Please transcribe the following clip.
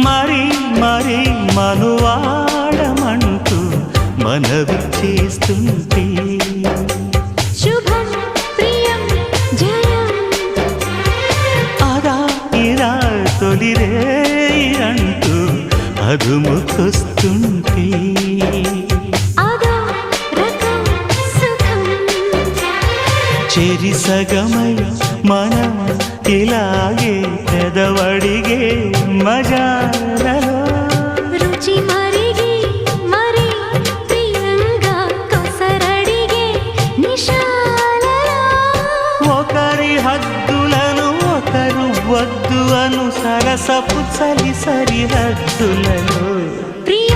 మరి మరి మనువాడమంటూ మనవి చేస్తుంటే శుభం ప్రియం జయం అదా ఇదా తొలిరే అంటూ అదుముకొస్తుంటే అదో రకం సుఖం చెరి సగమై మనం ఇలాగే పెదవడిగే మజాలలో రుచి మరిగి మరి ప్రియంగా కొసరడిగే నిశాలలో ఒకరి హద్దులను ఒకరు వద్దు అను సరసపు చలి సరిహద్దులలో ప్రియ